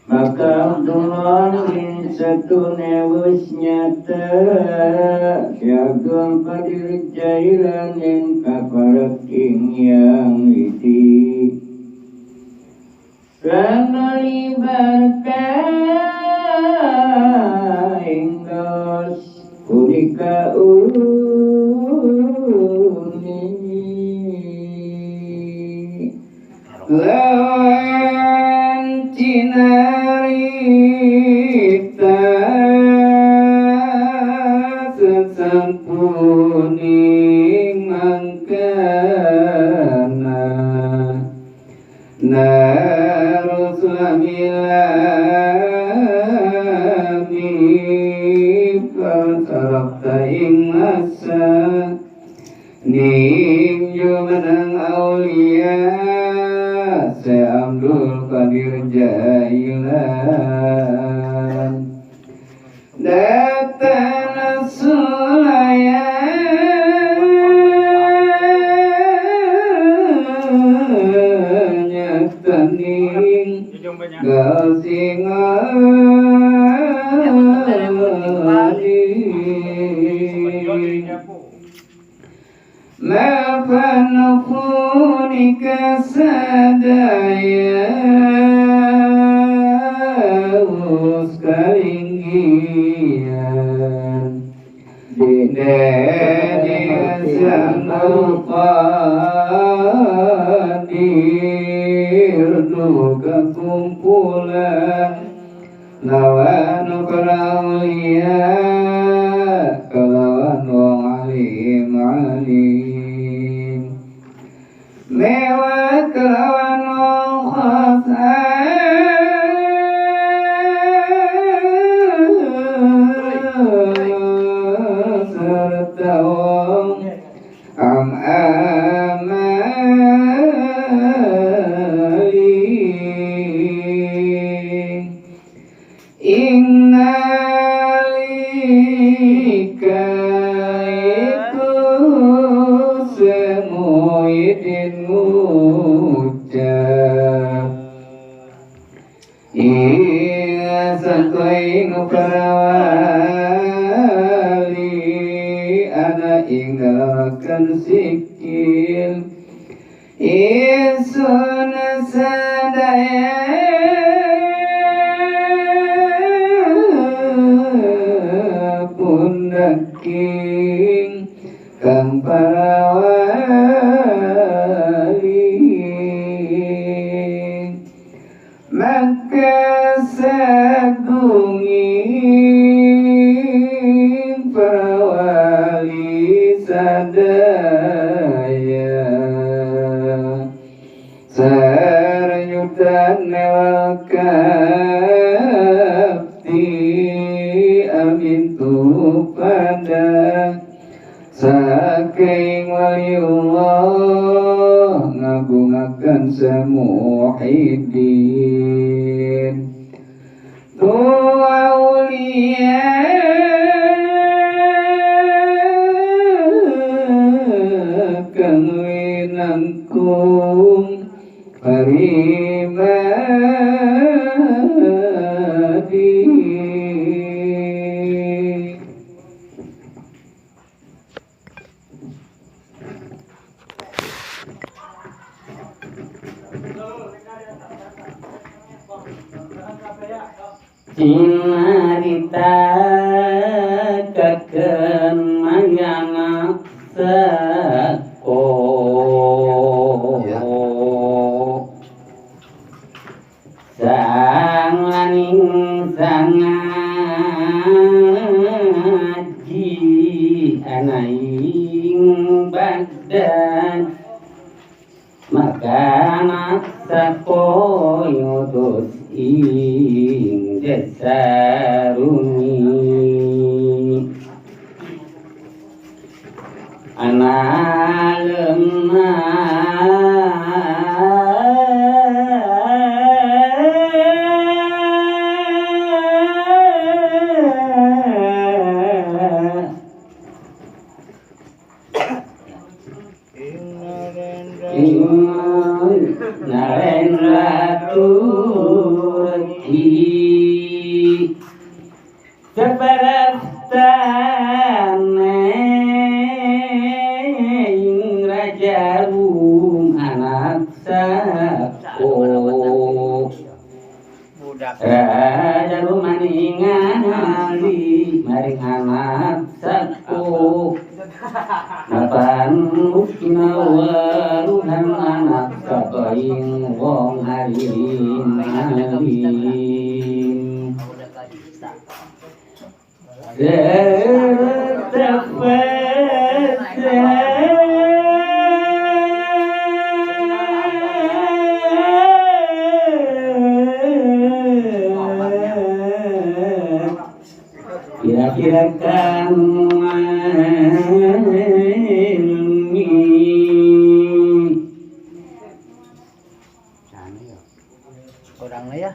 maka Abdullah satune wis nyata syagul padir jailan yang kaparaking yang iti Ramali barka ingos punika uni lawan cinarita sesampuning mangkana Narusulamilami Pertarapta ing masa Ning jumenang aulia Se Abdul Qadir Jailan Datana sulayan Nyataning Mafanufunika sadaya Uskalinggian Dinedi Asyamul Qadir Duka kumpulan Lawan Ukraulia Kalawan wong alim Mewat kalawan wong khas'an Serta wong amali Innalika iku semuidin ngucap Ingat koing perawali Ana inggalkan sikil Isun sadaya Pundaking kang parawali maka sagunging parawali sadaya saranyutan newal kapti amin tu pada saking waliullah ngagungakan semuhidin tu aulia kang winangkung parimadi Cinarita kaken mayana sako sanganing sangaji anaing badan maka sako yutus ing desaruni analemna naren laturti sabarastane ing raja rum anak sako raja rum maningali maring anak sako napan ukina waruhan anak sabaing wong harim harim kira-kira kan kurangnya ya